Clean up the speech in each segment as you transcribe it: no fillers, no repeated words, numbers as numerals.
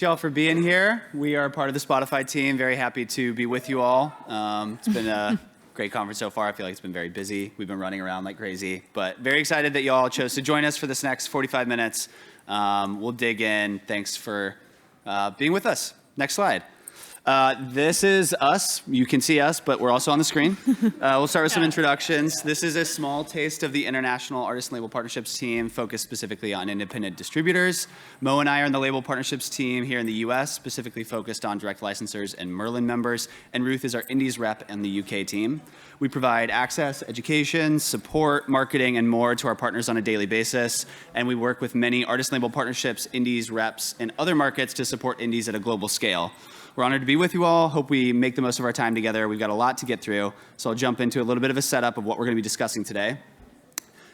Y'all for being here. We are part of the Spotify team. Very happy to be with you all. It's been a great conference so far. I feel like it's been very busy. We've been running around like crazy, but very excited that y'all chose to join us for this next 45 minutes. We'll dig in. Thanks for being with us. Next slide. This is us. You can see us, but we're also on the screen. We'll start with some introductions. This is a small taste of the International Artist and Label Partnerships team, focused specifically on independent distributors. Mo and I are in the Label Partnerships team here in the US, specifically focused on direct licensors and Merlin members. And Ruth is our Indies rep and the UK team. We provide access, education, support, marketing, and more to our partners on a daily basis. And we work with many artist and label partnerships, indies, reps, and other markets to support indies at a global scale. We're honored to be with you all. Hope we make the most of our time together. We've got a lot to get through, so I'll jump into a little bit of a setup of what we're going to be discussing today.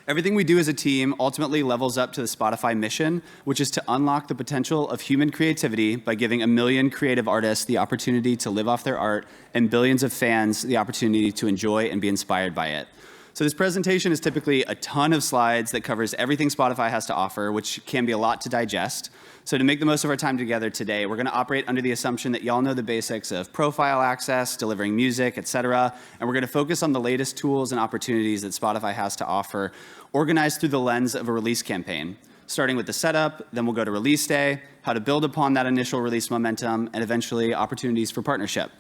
Everything we do as a team ultimately levels up to the Spotify mission, which is to unlock the potential of human creativity by giving 1 million creative artists the opportunity to live off their art and billions of fans the opportunity to enjoy and be inspired by it. So this presentation is typically a ton of slides that covers everything Spotify has to offer, which can be a lot to digest. So to make the most of our time together today, we're going to operate under the assumption that y'all know the basics of profile access, delivering music, etc. And we're going to focus on the latest tools and opportunities that Spotify has to offer, organized through the lens of a release campaign. Starting with the setup, then we'll go to release day, how to build upon that initial release momentum, and eventually opportunities for partnership.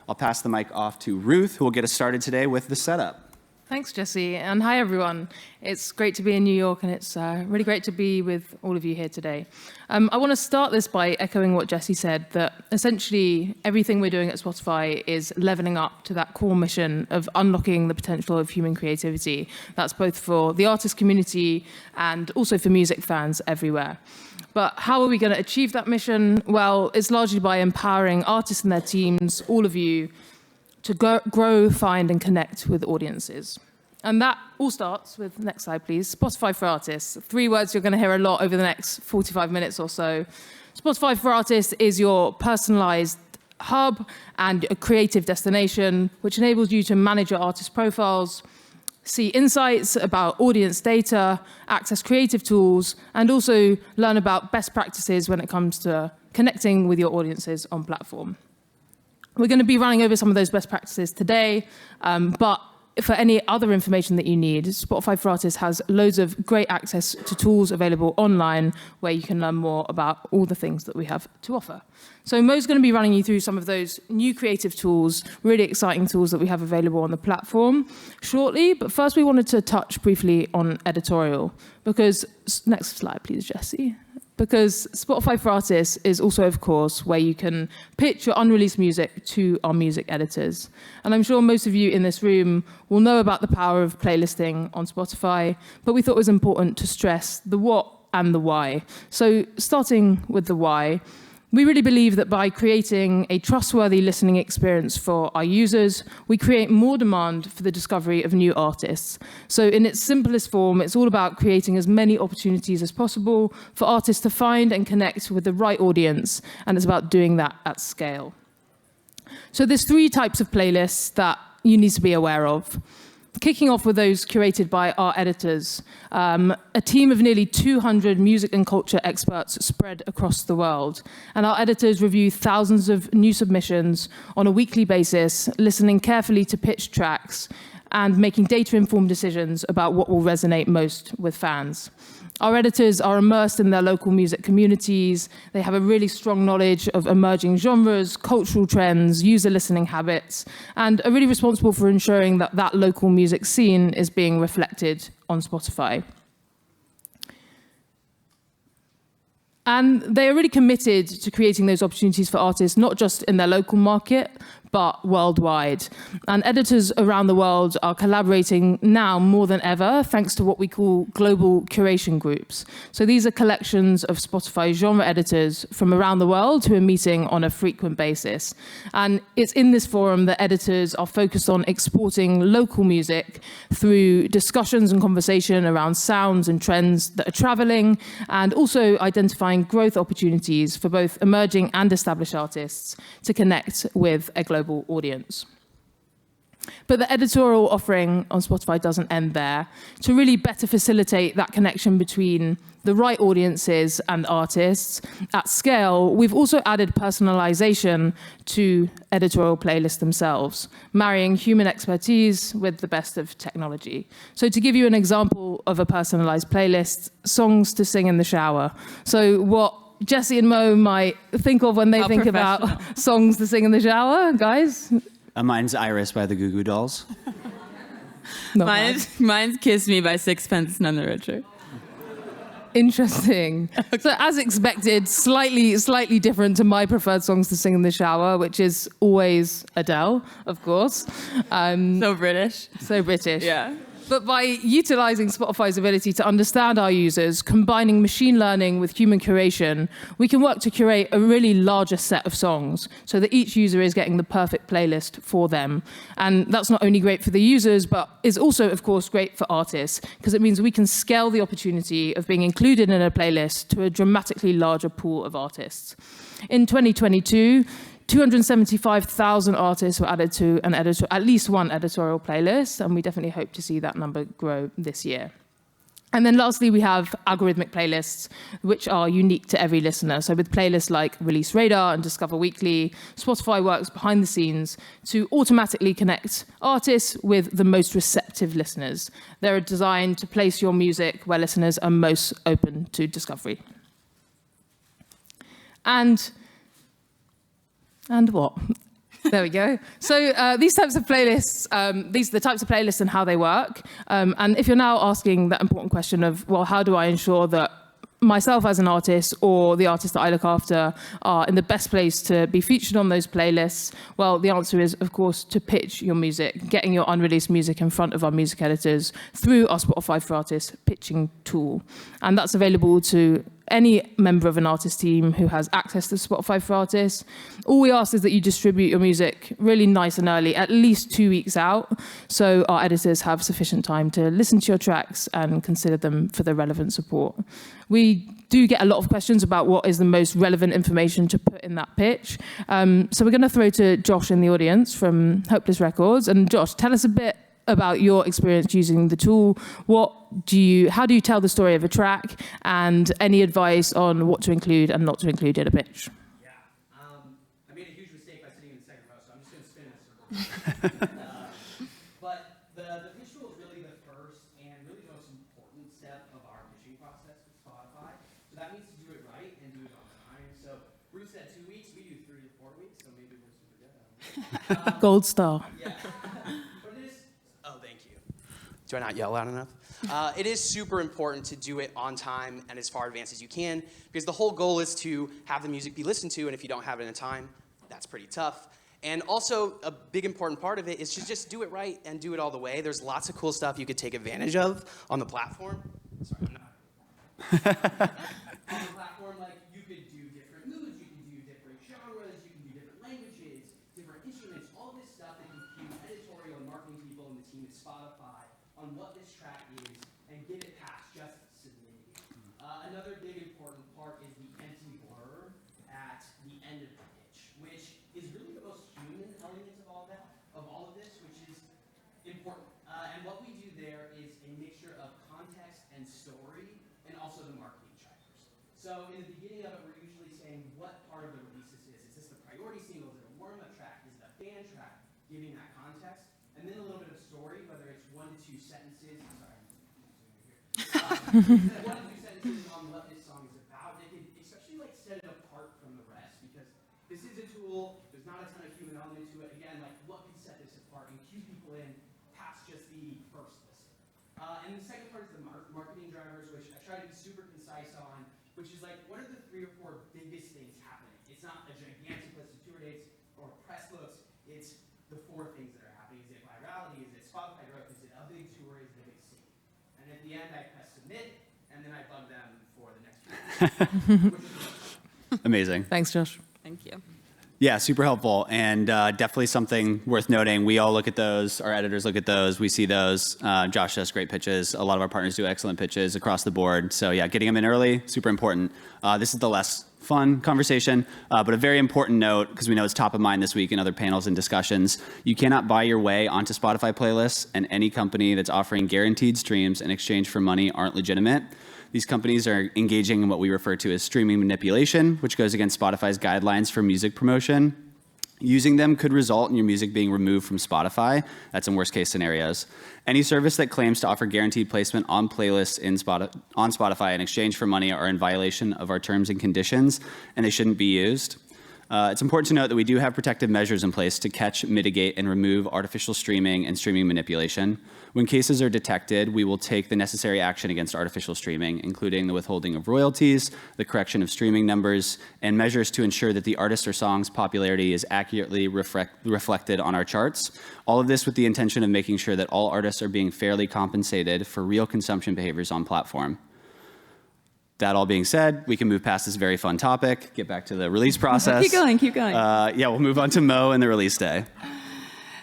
I'll pass the mic off to Ruth, who will get us started today with the setup. Thanks, Jesse, and hi, everyone. It's great to be in New York, and it's really great to be with all of you here today. I want to start this by echoing what Jesse said, that essentially everything we're doing at Spotify is leveling up to that core mission of unlocking the potential of human creativity. That's both for the artist community and also for music fans everywhere. But how are we going to achieve that mission? Well, it's largely by empowering artists and their teams, all of you, to grow, find, and connect with audiences. And that all starts with, next slide please, Spotify for Artists. 3 words you're going to hear a lot over the next 45 minutes or so. Spotify for Artists is your personalized hub and a creative destination, which enables you to manage your artist profiles, see insights about audience data, access creative tools, and also learn about best practices when it comes to connecting with your audiences on platform. We're going to be running over some of those best practices today, but for any other information that you need, Spotify for Artists has loads of great access to tools available online where you can learn more about all the things that we have to offer. So Mo's going to be running you through some of those new creative tools, really exciting tools that we have available on the platform shortly. But first we wanted to touch briefly on editorial, because, next slide please, Jesse. Because Spotify for Artists is also, of course, where you can pitch your unreleased music to our music editors. And I'm sure most of you in this room will know about the power of playlisting on Spotify, but we thought it was important to stress the what and the why. So starting with the why, we really believe that by creating a trustworthy listening experience for our users, we create more demand for the discovery of new artists. So in its simplest form, it's all about creating as many opportunities as possible for artists to find and connect with the right audience, and it's about doing that at scale. So there's 3 types of playlists that you need to be aware of. Kicking off with those curated by our editors, a team of nearly 200 music and culture experts spread across the world. And our editors review thousands of new submissions on a weekly basis, listening carefully to pitch tracks and making data-informed decisions about what will resonate most with fans. Our editors are immersed in their local music communities. They have a really strong knowledge of emerging genres, cultural trends, user listening habits, and are really responsible for ensuring that that local music scene is being reflected on Spotify. And they are really committed to creating those opportunities for artists, not just in their local market, but worldwide. And editors around the world are collaborating now more than ever, thanks to what we call global curation groups. So these are collections of Spotify genre editors from around the world who are meeting on a frequent basis. And it's in this forum that editors are focused on exporting local music through discussions and conversation around sounds and trends that are traveling, and also identifying growth opportunities for both emerging and established artists to connect with a global audience. But the editorial offering on Spotify doesn't end there. To really better facilitate that connection between the right audiences and artists at scale, we've also added personalization to editorial playlists themselves, marrying human expertise with the best of technology. So to give you an example of a personalized playlist, songs to sing in the shower. So what Jesse and Mo might think of when they think about songs to sing in the shower, guys? Mine's Iris by the Goo Goo Dolls. Mine's Kiss Me by Sixpence None the Richer. Interesting. So as expected, slightly different to my preferred songs to sing in the shower, which is always Adele, of course. So British. So British. Yeah. But by utilizing Spotify's ability to understand our users, combining machine learning with human curation, we can work to curate a really larger set of songs so that each user is getting the perfect playlist for them. And that's not only great for the users, but is also, of course, great for artists, because it means we can scale the opportunity of being included in a playlist to a dramatically larger pool of artists. In 2022, 275,000 artists were added to at least one editorial playlist, and we definitely hope to see that number grow this year. And then lastly, we have algorithmic playlists, which are unique to every listener. So with playlists like Release Radar and Discover Weekly, Spotify works behind the scenes to automatically connect artists with the most receptive listeners. They're designed to place your music where listeners are most open to discovery. And what? There we go. So these types of playlists, these are the types of playlists and how they work. And if you're now asking that important question of, well, how do I ensure that myself as an artist or the artist that I look after are in the best place to be featured on those playlists? Well, the answer is, of course, to pitch your music, getting your unreleased music in front of our music editors through our Spotify for Artists pitching tool. And that's available to any member of an artist team who has access to Spotify for Artists. All we ask is that you distribute your music really nice and early, at least 2 weeks out, so our editors have sufficient time to listen to your tracks and consider them for the relevant support. We do get a lot of questions about what is the most relevant information to put in that pitch. So we're going to throw to Josh in the audience from Hopeless Records. And Josh, tell us a bit about your experience using the tool. How do you tell the story of a track, and any advice on what to include and not to include in a pitch? Yeah, I made a huge mistake by sitting in the second row, so I'm just going to spin in a circle. But the pitch tool is really the first and really the most important step of our pitching process with Spotify. So that means to do it right and do it on time. So Ruth said 2 weeks, we do 3 to 4 weeks, so maybe we're super good. Gold star. Yeah. Do I not yell loud enough? It is super important to do it on time and as far advanced as you can, because the whole goal is to have the music be listened to, and if you don't have it in time, that's pretty tough. And also, a big important part of it is to just do it right and do it all the way. There's lots of cool stuff you could take advantage of on the platform. Sorry, I'm not. On the platform, like, you could do different moods, you can do different genres, you can do different languages, different instruments, all this stuff that can cue editorial and marketing people in the team at Spotify on what this track is and get it past just submitting. Another big important part is the empty blur at the end of the pitch, which is really the most human element of all of this, which is important. And what we do there is a mixture of context and story, and also the marketing trackers. So in the beginning of it, we're usually saying what part of the release this is. Is this the priority single? Is it a warm-up track? Is it a fan track? Giving that context. And then a little bit of story, whether it's 1 to 2 sentences. Sorry, I'm zooming here. 1 to 2 sentences on what this song is about. They can especially like set it apart from the rest, because this is a tool. There's not a ton of human element to it. Again, like what can set this apart and cue people in past just the first listen. And the second part is the marketing drivers, which I try to be super concise on, which is like what are the 3 or 4 biggest things happening? It's not a gigantic list of tour dates or press looks. It's the 4 things that are happening. Is it virality? Is it Spotify growth? Is it a big tour? Is it a big city? And at the end, I press submit, and then I bug them for the next week. Amazing. Thanks, Josh. Thank you. Yeah, super helpful, and definitely something worth noting. We all look at those. Our editors look at those. We see those. Josh does great pitches. A lot of our partners do excellent pitches across the board. So yeah, getting them in early, super important. This is the less fun conversation, but a very important note, because we know it's top of mind this week in other panels and discussions. You cannot buy your way onto Spotify playlists, and any company that's offering guaranteed streams in exchange for money aren't legitimate. These companies are engaging in what we refer to as streaming manipulation, which goes against Spotify's guidelines for music promotion. Using them could result in your music being removed from Spotify. That's in worst case scenarios. Any service that claims to offer guaranteed placement on playlists on Spotify in exchange for money are in violation of our terms and conditions, and they shouldn't be used. It's important to note that we do have protective measures in place to catch, mitigate, and remove artificial streaming and streaming manipulation. When cases are detected, we will take the necessary action against artificial streaming, including the withholding of royalties, the correction of streaming numbers, and measures to ensure that the artist or song's popularity is accurately reflected on our charts. All of this with the intention of making sure that all artists are being fairly compensated for real consumption behaviors on platform. That all being said, we can move past this very fun topic, get back to the release process. Keep going, keep going. Yeah, we'll move on to Mo and the release day.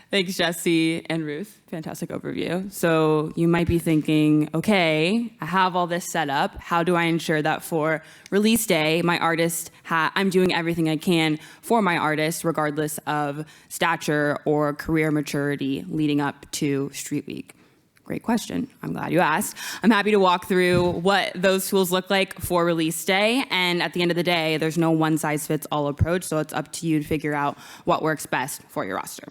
Thanks, Jesse and Ruth. Fantastic overview. So you might be thinking, okay, I have all this set up. How do I ensure that for release day, my artist, I'm doing everything I can for my artist, regardless of stature or career maturity leading up to Street Week? Great question. I'm glad you asked. I'm happy to walk through what those tools look like for release day. And at the end of the day, there's no one-size-fits-all approach, so it's up to you to figure out what works best for your roster.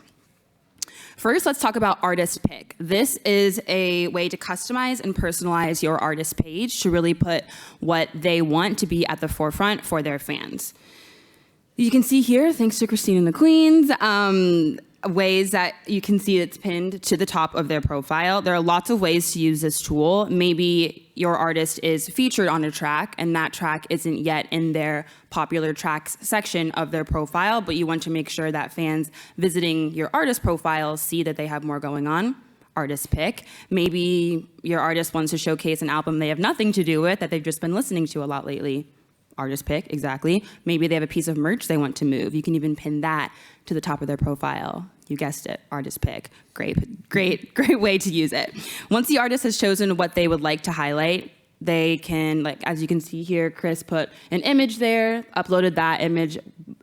First, let's talk about artist pick. This is a way to customize and personalize your artist page to really put what they want to be at the forefront for their fans. You can see here, thanks to Christine and the Queens, ways that you can see it's pinned to the top of their profile. There are lots of ways to use this tool. Maybe your artist is featured on a track and that track isn't yet in their popular tracks section of their profile, but you want to make sure that fans visiting your artist profile see that they have more going on. Artist pick. Maybe your artist wants to showcase an album they have nothing to do with that they've just been listening to a lot lately. Artist pick, exactly. Maybe they have a piece of merch they want to move. You can even pin that to the top of their profile. You guessed it, artist pick. Great way to use it. Once the artist has chosen what they would like to highlight, they can, like as you can see here, Chris put an image there, uploaded that image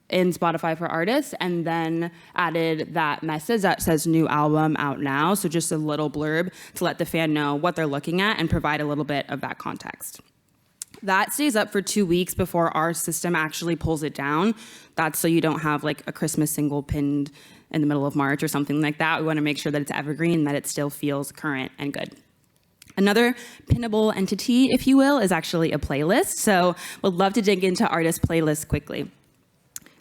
in Spotify for Artists, and then added that message that says new album out now. So just a little blurb to let the fan know what they're looking at and provide a little bit of that context. That stays up for 2 weeks before our system actually pulls it down. That's so you don't have like a Christmas single pinned in the middle of March or something like that. We want to make sure that it's evergreen, that it still feels current and good. Another pinnable entity, if you will, is actually a playlist. So we'd love to dig into artist playlists quickly.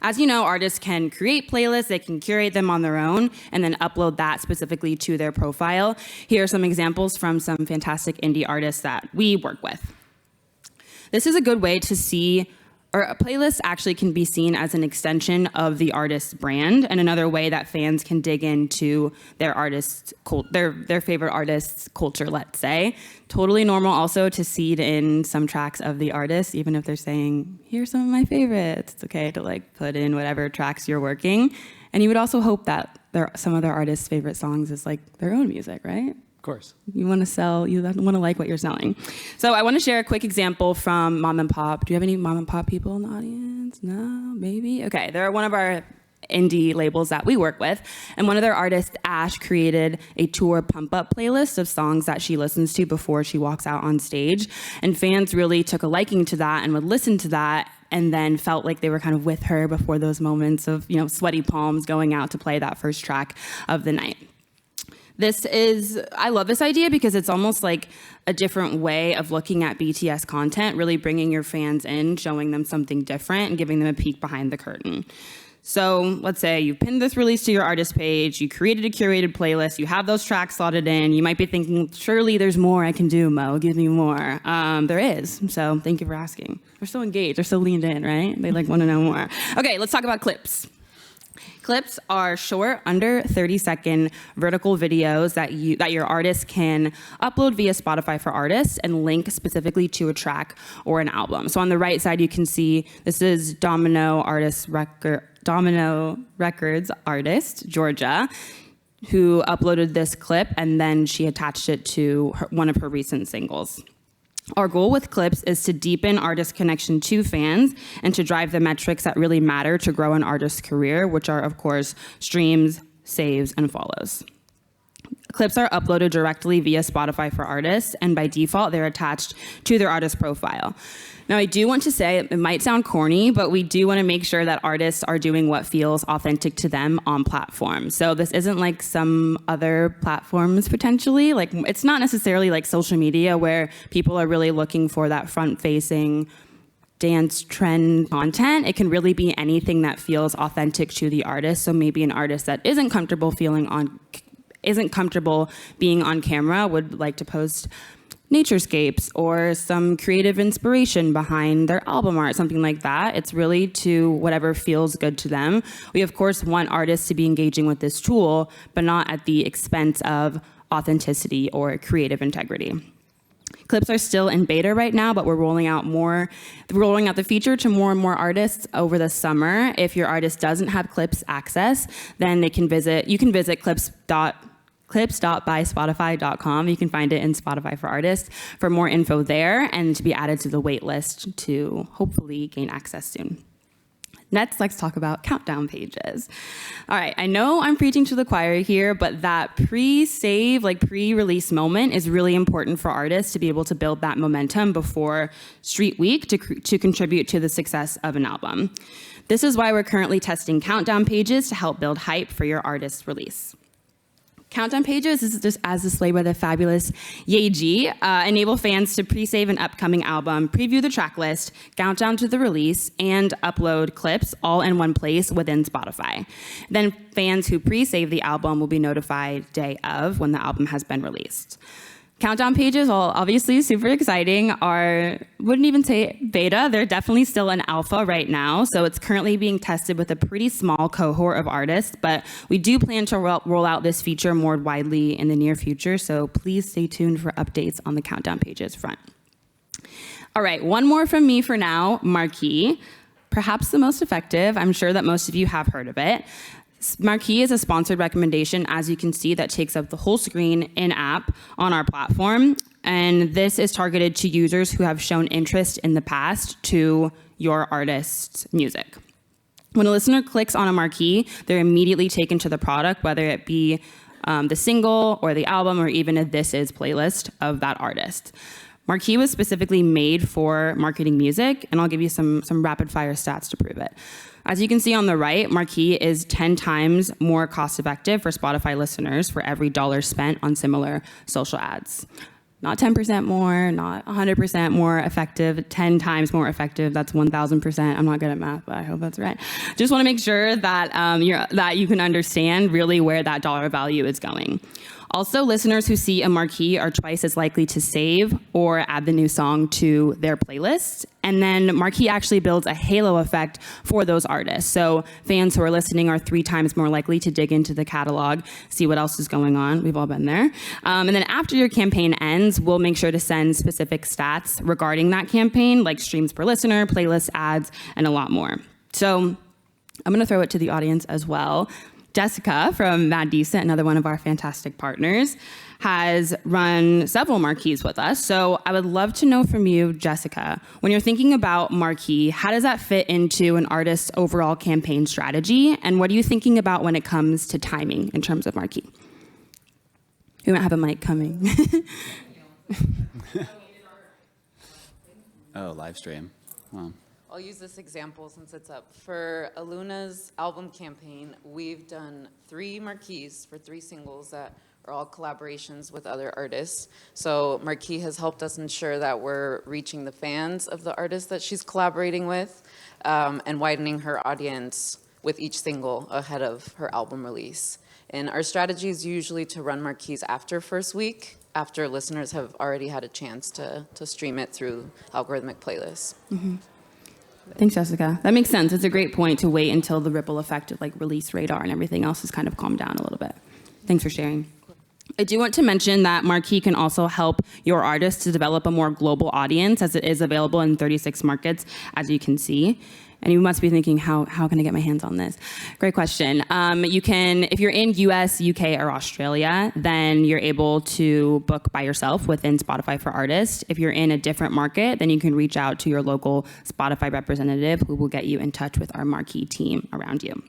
As you know, artists can create playlists, they can curate them on their own, and then upload that specifically to their profile. Here are some examples from some fantastic indie artists that we work with. This is a good way to see, or a playlist actually can be seen as an extension of the artist's brand, and another way that fans can dig into their artist's their favorite artist's culture, let's say. Totally normal also to seed in some tracks of the artist, even if they're saying, here's some of my favorites. It's okay to like put in whatever tracks you're working. And you would also hope that some of their artist's favorite songs is like their own music, right? Of course. You want to sell, you want to like what you're selling. So I want to share a quick example from Mom and Pop. Do you have any Mom and Pop people in the audience? No, maybe? Okay, they're one of our indie labels that we work with. And one of their artists, Ash, created a tour pump-up playlist of songs that she listens to before she walks out on stage. And fans really took a liking to that and would listen to that and then felt like they were kind of with her before those moments of, sweaty palms going out to play that first track of the night. I love this idea because it's almost like a different way of looking at BTS content, really bringing your fans in, showing them something different, and giving them a peek behind the curtain. So let's say you pinned this release to your artist page, you created a curated playlist, you have those tracks slotted in, you might be thinking, surely there's more I can do, Mo, give me more. There is, so thank you for asking. They're so engaged, they're so leaned in, right? They want to know more. Okay, let's talk about clips. Clips are short, under 30-second vertical videos that your artist can upload via Spotify for Artists and link specifically to a track or an album. So on the right side, you can see this is Domino Records artist, Georgia, who uploaded this clip, and then she attached it to one of her recent singles. Our goal with Clips is to deepen artist connection to fans and to drive the metrics that really matter to grow an artist's career, which are, of course, streams, saves, and follows. Clips are uploaded directly via Spotify for artists, and by default, they're attached to their artist profile. Now, I do want to say, it might sound corny, but we do want to make sure that artists are doing what feels authentic to them on platforms. So this isn't like some other platforms potentially. Like, it's not necessarily like social media where people are really looking for that front-facing dance trend content. It can really be anything that feels authentic to the artist. So maybe an artist that isn't comfortable being on camera would like to post naturescapes or some creative inspiration behind their album art, something like that. It's really to whatever feels good to them. We, of course, want artists to be engaging with this tool, but not at the expense of authenticity or creative integrity. Clips are still in beta right now, but we're rolling out the feature to more and more artists over the summer. If your artist doesn't have Clips access, then you can visit clips.byspotify.com. You can find it in Spotify for Artists for more info there and to be added to the wait list to hopefully gain access soon. Next, let's talk about countdown pages. All right, I know I'm preaching to the choir here, but that pre-save, like pre-release moment is really important for artists to be able to build that momentum before Street Week to contribute to the success of an album. This is why we're currently testing countdown pages to help build hype for your artist's release. Countdown pages, this is just as displayed by the fabulous Yeji, enable fans to pre-save an upcoming album, preview the track list, count down to the release, and upload clips all in one place within Spotify. Then fans who pre-save the album will be notified day of when the album has been released. Countdown pages, while obviously super exciting, wouldn't even say beta. They're definitely still in alpha right now. So it's currently being tested with a pretty small cohort of artists, but we do plan to roll out this feature more widely in the near future. So please stay tuned for updates on the countdown pages front. All right, one more from me for now, Marquee. Perhaps the most effective. I'm sure that most of you have heard of it. Marquee is a sponsored recommendation, as you can see, that takes up the whole screen in-app on our platform. And this is targeted to users who have shown interest in the past to your artist's music. When a listener clicks on a marquee, they're immediately taken to the product, whether it be the single or the album or even a This Is playlist of that artist. Marquee was specifically made for marketing music, and I'll give you some rapid-fire stats to prove it. As you can see on the right, Marquee is 10 times more cost-effective for Spotify listeners for every dollar spent on similar social ads. Not 10% more, not 100% more effective, 10 times more effective. That's 1,000%. I'm not good at math, but I hope that's right. Just want to make sure that, that you can understand really where that dollar value is going. Also, listeners who see a marquee are twice as likely to save or add the new song to their playlist. And then Marquee actually builds a halo effect for those artists. So fans who are listening are 3 times more likely to dig into the catalog, see what else is going on. We've all been there. And then after your campaign ends, we'll make sure to send specific stats regarding that campaign, like streams per listener, playlist ads, and a lot more. So I'm going to throw it to the audience as well. Jessica from Mad Decent, another one of our fantastic partners, has run several marquees with us. So I would love to know from you, Jessica, when you're thinking about marquee, how does that fit into an artist's overall campaign strategy? And what are you thinking about when it comes to timing in terms of marquee? We might have a mic coming. Oh, live stream. Wow. I'll use this example since it's up. For Aluna's album campaign, we've done 3 marquees for 3 singles that are all collaborations with other artists. So Marquee has helped us ensure that we're reaching the fans of the artists that she's collaborating with and widening her audience with each single ahead of her album release. And our strategy is usually to run marquees after first week, after listeners have already had a chance to stream it through algorithmic playlists. Mm-hmm. Thanks, Jessica. That makes sense. It's a great point to wait until the ripple effect of like release radar and everything else has kind of calmed down a little bit. Thanks for sharing. I do want to mention that Marquee can also help your artist to develop a more global audience, as it is available in 36 markets, as you can see. And you must be thinking, how can I get my hands on this? Great question. You can, if you're in US, UK, or Australia, then you're able to book by yourself within Spotify for Artists. If you're in a different market, then you can reach out to your local Spotify representative who will get you in touch with our marquee team around you.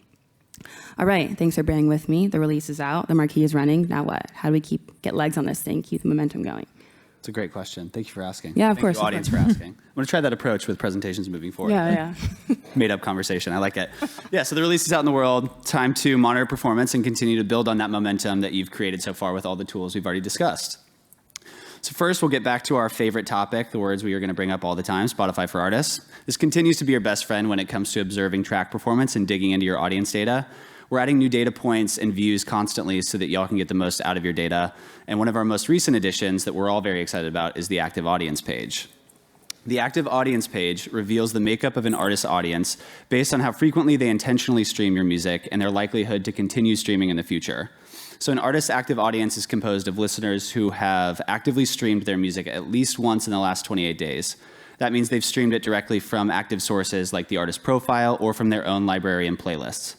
All right, thanks for bearing with me. The release is out, the marquee is running. Now what? How do we get legs on this thing, keep the momentum going? It's a great question. Thank you for asking. Yeah, of Thank course, you, of audience, course. for asking. I'm going to try that approach with presentations moving forward. Yeah. Made up conversation. I like it. Yeah, so the release is out in the world. Time to monitor performance and continue to build on that momentum that you've created so far with all the tools we've already discussed. So first, we'll get back to our favorite topic, the words we are going to bring up all the time, Spotify for Artists. This continues to be your best friend when it comes to observing track performance and digging into your audience data. We're adding new data points and views constantly so that y'all can get the most out of your data. And one of our most recent additions that we're all very excited about is the active audience page. The active audience page reveals the makeup of an artist's audience based on how frequently they intentionally stream your music and their likelihood to continue streaming in the future. So an artist's active audience is composed of listeners who have actively streamed their music at least once in the last 28 days. That means they've streamed it directly from active sources like the artist profile or from their own library and playlists.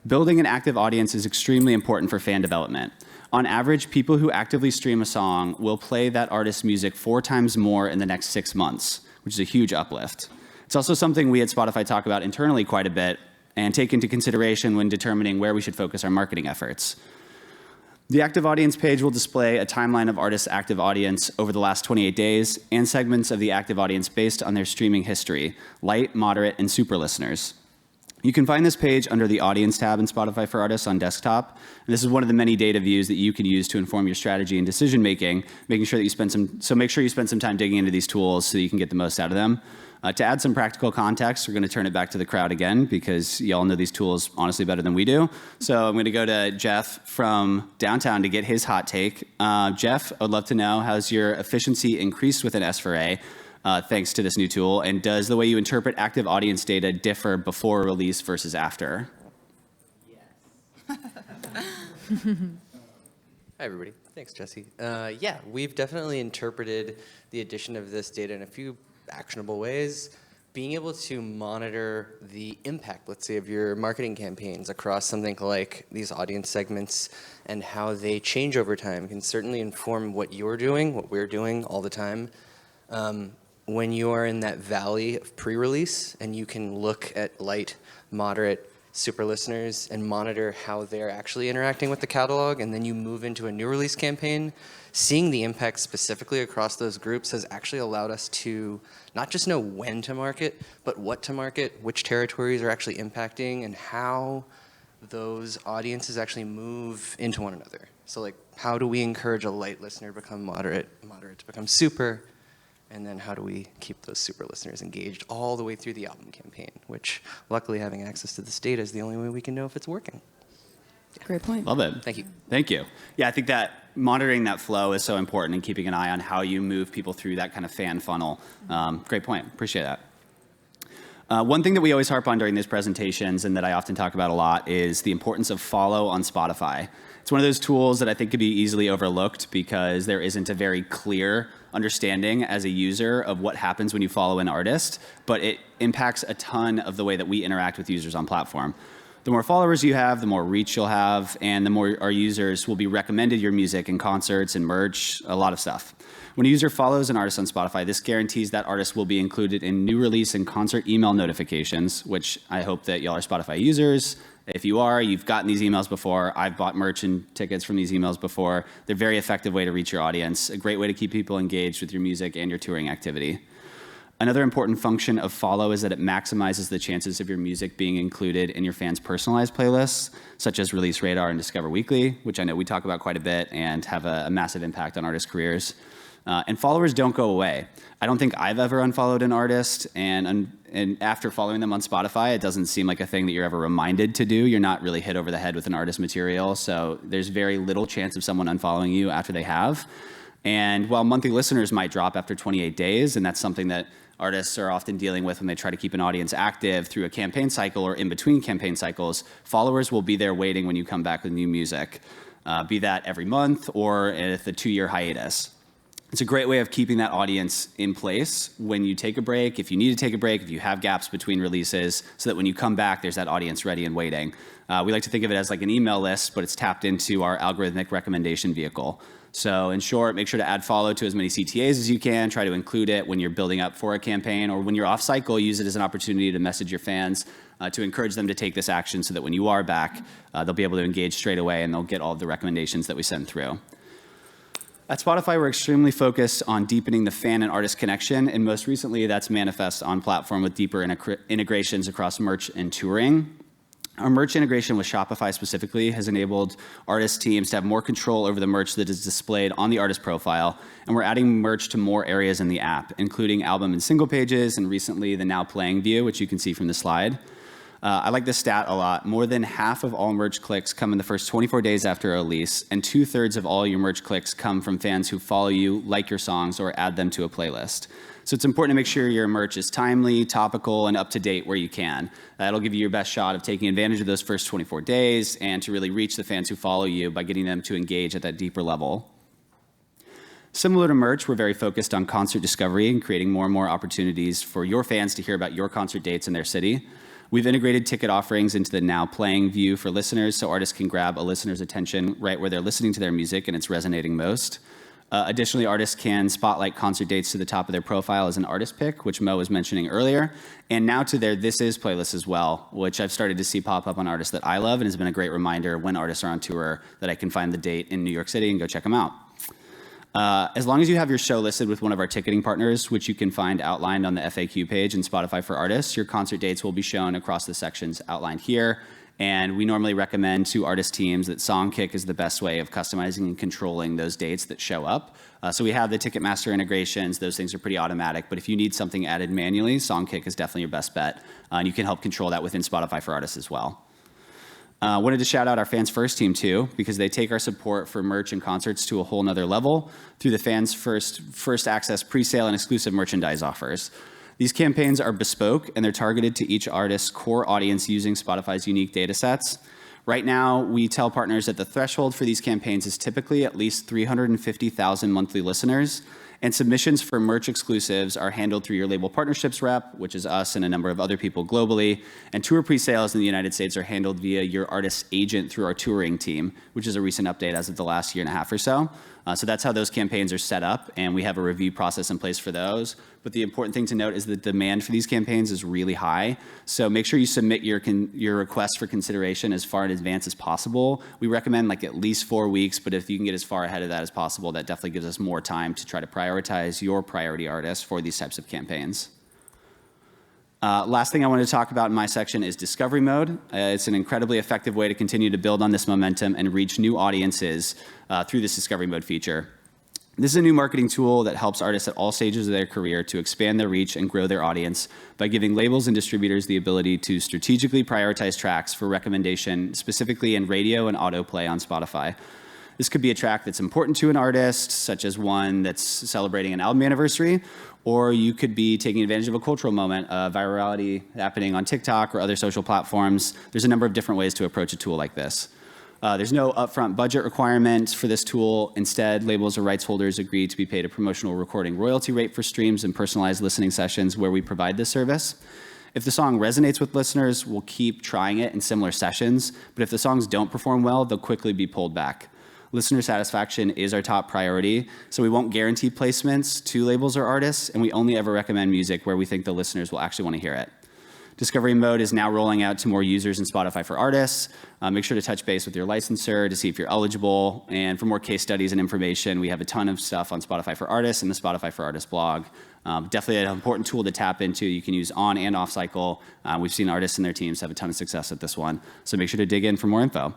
Building an active audience is extremely important for fan development. On average, people who actively stream a song will play that artist's music 4 times more in the next 6 months, which is a huge uplift. It's also something we at Spotify talk about internally quite a bit and take into consideration when determining where we should focus our marketing efforts. The active audience page will display a timeline of artists' active audience over the last 28 days and segments of the active audience based on their streaming history, light, moderate, and super listeners. You can find this page under the Audience tab in Spotify for Artists on desktop. And this is one of the many data views that you can use to inform your strategy and decision making, making sure that you spend some time digging into these tools so that you can get the most out of them. To add some practical context, we're going to turn it back to the crowd again because y'all know these tools honestly better than we do. So I'm going to go to Jeff from downtown to get his hot take. Jeff, I'd love to know, how's your efficiency increased with an S4A? Thanks to this new tool? And does the way you interpret active audience data differ before release versus after? Yes. Hi, everybody. Thanks, Jesse. Yeah, we've definitely interpreted the addition of this data in a few actionable ways. Being able to monitor the impact, let's say, of your marketing campaigns across something like these audience segments and how they change over time can certainly inform what you're doing, what we're doing all the time. When you are in that valley of pre-release and you can look at light, moderate, super listeners and monitor how they're actually interacting with the catalog, and then you move into a new release campaign, seeing the impact specifically across those groups has actually allowed us to not just know when to market, but what to market, which territories are actually impacting, and how those audiences actually move into one another. So like, how do we encourage a light listener to become moderate to become super? And then how do we keep those super listeners engaged all the way through the album campaign, which luckily having access to this data is the only way we can know if it's working. Great point. Love it. Thank you. Thank you. Yeah, I think that monitoring that flow is so important and keeping an eye on how you move people through that kind of fan funnel. Great point. Appreciate that. One thing that we always harp on during these presentations and that I often talk about a lot is the importance of follow on Spotify. It's one of those tools that I think could be easily overlooked because there isn't a very clear understanding as a user of what happens when you follow an artist, but it impacts a ton of the way that we interact with users on platform. The more followers you have, the more reach you'll have, and the more our users will be recommended your music in concerts and merch, a lot of stuff. When a user follows an artist on Spotify, this guarantees that artist will be included in new release and concert email notifications, which I hope that y'all are Spotify users. If you are, you've gotten these emails before. I've bought merch and tickets from these emails before. They're a very effective way to reach your audience, a great way to keep people engaged with your music and your touring activity. Another important function of follow is that it maximizes the chances of your music being included in your fans' personalized playlists, such as Release Radar and Discover Weekly, which I know we talk about quite a bit and have a massive impact on artists' careers. And followers don't go away. I don't think I've ever unfollowed an artist, and after following them on Spotify, it doesn't seem like a thing that you're ever reminded to do. You're not really hit over the head with an artist's material, so there's very little chance of someone unfollowing you after they have. And while monthly listeners might drop after 28 days, and that's something that artists are often dealing with when they try to keep an audience active through a campaign cycle or in between campaign cycles, followers will be there waiting when you come back with new music, be that every month or at the 2-year hiatus. It's a great way of keeping that audience in place when you take a break, if you need to take a break, if you have gaps between releases, so that when you come back, there's that audience ready and waiting. We like to think of it as like an email list, but it's tapped into our algorithmic recommendation vehicle. So in short, make sure to add follow to as many CTAs as you can. Try to include it when you're building up for a campaign, or when you're off cycle, use it as an opportunity to message your fans to encourage them to take this action so that when you are back, they'll be able to engage straight away and they'll get all of the recommendations that we send through. At Spotify, we're extremely focused on deepening the fan and artist connection, and most recently, that's manifest on platform with deeper integrations across merch and touring. Our merch integration with Shopify specifically has enabled artist teams to have more control over the merch that is displayed on the artist profile, and we're adding merch to more areas in the app, including album and single pages, and recently the Now Playing view, which you can see from the slide. I like this stat a lot. More than half of all merch clicks come in the first 24 days after a release, and 2/3 of all your merch clicks come from fans who follow you, like your songs, or add them to a playlist. So it's important to make sure your merch is timely, topical, and up to date where you can. That'll give you your best shot of taking advantage of those first 24 days and to really reach the fans who follow you by getting them to engage at that deeper level. Similar to merch, we're very focused on concert discovery and creating more and more opportunities for your fans to hear about your concert dates in their city. We've integrated ticket offerings into the Now Playing view for listeners, so artists can grab a listener's attention right where they're listening to their music and it's resonating most. Additionally, artists can spotlight concert dates to the top of their profile as an artist pick, which Mo was mentioning earlier, and now to their This Is playlist as well, which I've started to see pop up on artists that I love and has been a great reminder when artists are on tour that I can find the date in New York City and go check them out. As long as you have your show listed with one of our ticketing partners, which you can find outlined on the FAQ page in Spotify for Artists, your concert dates will be shown across the sections outlined here. And we normally recommend to artist teams that Songkick is the best way of customizing and controlling those dates that show up. So we have the Ticketmaster integrations. Those things are pretty automatic. But if you need something added manually, Songkick is definitely your best bet. And you can help control that within Spotify for Artists as well. Wanted to shout out our Fans First team too, because they take our support for merch and concerts to a whole nother level through the Fans First Access pre-sale and exclusive merchandise offers. These campaigns are bespoke and they're targeted to each artist's core audience using Spotify's unique data sets. Right now, we tell partners that the threshold for these campaigns is typically at least 350,000 monthly listeners, and submissions for merch exclusives are handled through your label partnerships rep, which is us and a number of other people globally, and tour pre-sales in the United States are handled via your artist's agent through our touring team, which is a recent update as of the last year and a half or so. So that's how those campaigns are set up, and we have a review process in place for those. But the important thing to note is that the demand for these campaigns is really high. So make sure you submit your request for consideration as far in advance as possible. We recommend like at least 4 weeks, but if you can get as far ahead of that as possible, that definitely gives us more time to try to prioritize your priority artists for these types of campaigns. Last thing I want to talk about in my section is discovery mode. It's an incredibly effective way to continue to build on this momentum and reach new audiences through this discovery mode feature. This is a new marketing tool that helps artists at all stages of their career to expand their reach and grow their audience by giving labels and distributors the ability to strategically prioritize tracks for recommendation, specifically in radio and autoplay on Spotify. This could be a track that's important to an artist, such as one that's celebrating an album anniversary, or you could be taking advantage of a cultural moment, virality happening on TikTok or other social platforms. There's a number of different ways to approach a tool like this. There's no upfront budget requirement for this tool. Instead, labels or rights holders agree to be paid a promotional recording royalty rate for streams and personalized listening sessions where we provide this service. If the song resonates with listeners, we'll keep trying it in similar sessions, but if the songs don't perform well, they'll quickly be pulled back. Listener satisfaction is our top priority, so we won't guarantee placements to labels or artists, and we only ever recommend music where we think the listeners will actually want to hear it. Discovery mode is now rolling out to more users in Spotify for Artists. Make sure to touch base with your licensor to see if you're eligible, and for more case studies and information, we have a ton of stuff on Spotify for Artists and the Spotify for Artists blog. Definitely an important tool to tap into. You can use on and off cycle. We've seen artists and their teams have a ton of success at this one, so make sure to dig in for more info.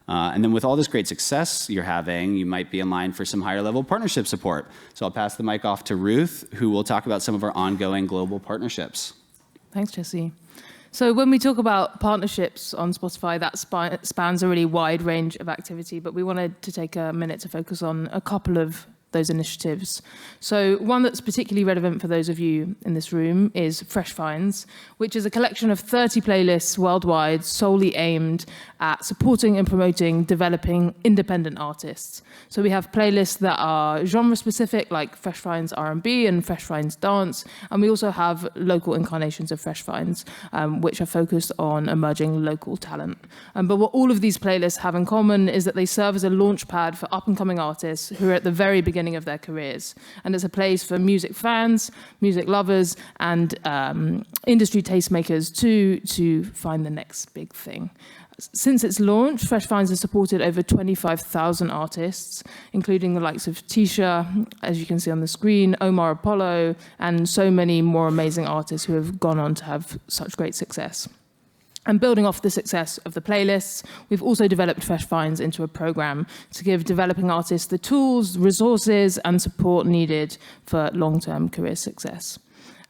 And then with all this great success you're having, you might be in line for some higher level partnership support. So I'll pass the mic off to Ruth, who will talk about some of our ongoing global partnerships. Thanks, Jesse. So when we talk about partnerships on Spotify, that spans a really wide range of activity, but we wanted to take a minute to focus on a couple of those initiatives. So one that's particularly relevant for those of you in this room is Fresh Finds, which is a collection of 30 playlists worldwide solely aimed at supporting and promoting developing independent artists. So we have playlists that are genre specific, like Fresh Finds R&B and Fresh Finds Dance, and we also have local incarnations of Fresh Finds, which are focused on emerging local talent. But what all of these playlists have in common is that they serve as a launch pad for up-and-coming artists who are at the very beginning of their careers. And it's a place for music fans, music lovers, and industry tastemakers to find the next big thing. Since its launch, Fresh Finds has supported over 25,000 artists, including the likes of Tisha, as you can see on the screen, Omar Apollo, and so many more amazing artists who have gone on to have such great success. And building off the success of the playlists, we've also developed Fresh Finds into a program to give developing artists the tools, resources, and support needed for long-term career success.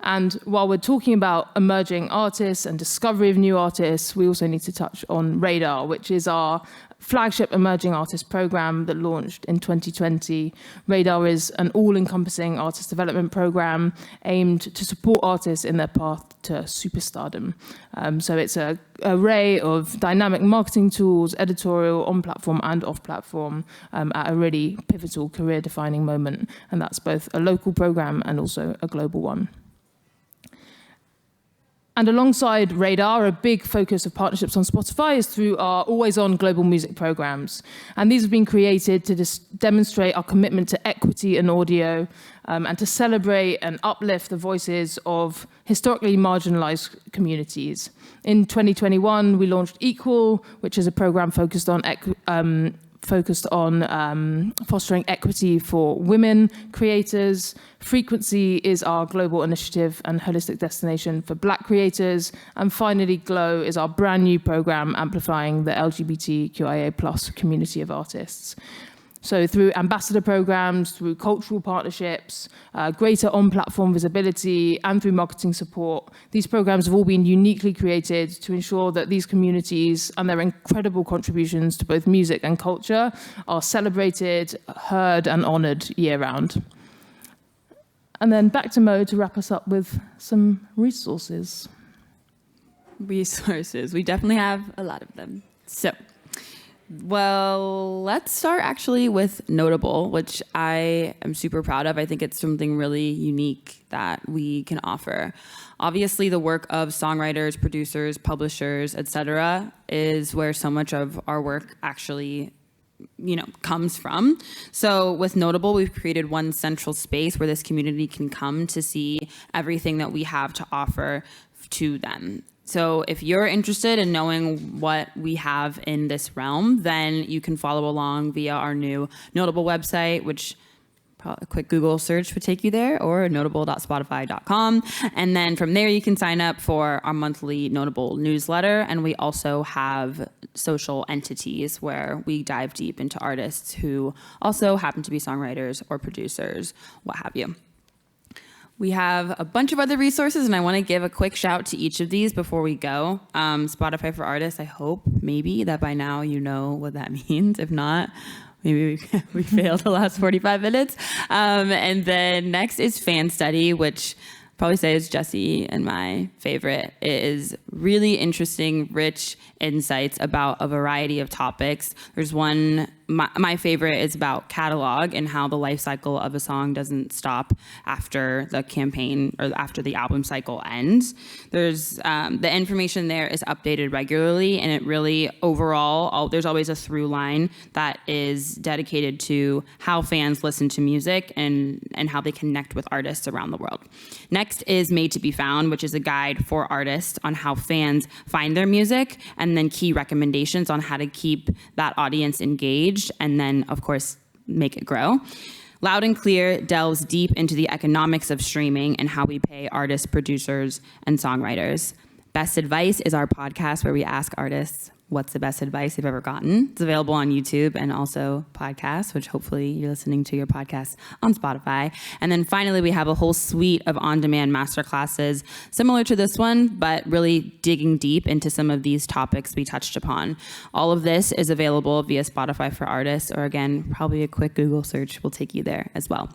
And while we're talking about emerging artists and discovery of new artists, we also need to touch on Radar, which is our flagship emerging artist program that launched in 2020. Radar is an all-encompassing artist development program aimed to support artists in their path to superstardom. So it's an array of dynamic marketing tools, editorial, on-platform and off-platform, at a really pivotal career-defining moment. And that's both a local program and also a global one. And alongside Radar, a big focus of partnerships on Spotify is through our always-on global music programs. And these have been created to demonstrate our commitment to equity in audio, and to celebrate and uplift the voices of historically marginalized communities. In 2021, we launched Equal, which is a program focused on fostering equity for women creators. Frequency is our global initiative and holistic destination for Black creators. And finally, Glow is our brand new program amplifying the LGBTQIA+ community of artists. So through ambassador programs, through cultural partnerships, greater on-platform visibility, and through marketing support, these programs have all been uniquely created to ensure that these communities and their incredible contributions to both music and culture are celebrated, heard, and honored year-round. And then back to Mo to wrap us up with some resources. Resources. We definitely have a lot of them. So, well, let's start actually with Notable, which I am super proud of. I think it's something really unique that we can offer. Obviously, the work of songwriters, producers, publishers, etc., is where so much of our work actually comes from. So with Notable, we've created one central space where this community can come to see everything that we have to offer to them. So if you're interested in knowing what we have in this realm, then you can follow along via our new Notable website, which a quick Google search would take you there, or notable.spotify.com. And then from there, you can sign up for our monthly Notable newsletter. And we also have social entities where we dive deep into artists who also happen to be songwriters or producers, what have you. We have a bunch of other resources, and I want to give a quick shout to each of these before we go. Spotify for Artists, I hope, maybe, that by now you know what that means. If not, maybe we failed the last 45 minutes. And then next is Fan Study, which I'll probably say is Jesse and my favorite. It is really interesting, rich insights about a variety of topics. There's one, my favorite is about catalog and how the life cycle of a song doesn't stop after the campaign or after the album cycle ends. There's the information there is updated regularly, and it really overall, there's always a through line that is dedicated to how fans listen to music and how they connect with artists around the world. Next is Made to Be Found, which is a guide for artists on how fans find their music, and then key recommendations on how to keep that audience engaged, and then, of course, make it grow. Loud and Clear delves deep into the economics of streaming and how we pay artists, producers, and songwriters. Best Advice is our podcast where we ask artists, what's the best advice they've ever gotten. It's available on YouTube and also podcasts, which hopefully you're listening to your podcast on Spotify. And then finally, we have a whole suite of on-demand masterclasses similar to this one, but really digging deep into some of these topics we touched upon. All of this is available via Spotify for Artists, or again, probably a quick Google search will take you there as well.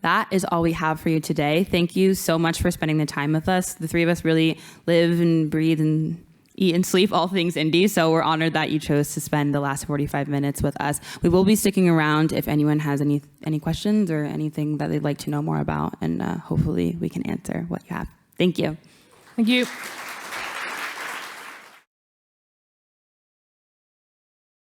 That is all we have for you today. Thank you so much for spending the time with us. The three of us really live and breathe and eat and sleep all things indie, so we're honored that you chose to spend the last 45 minutes with us. We will be sticking around if anyone has any questions or anything that they'd like to know more about, and hopefully we can answer what you have. Thank you. Thank you.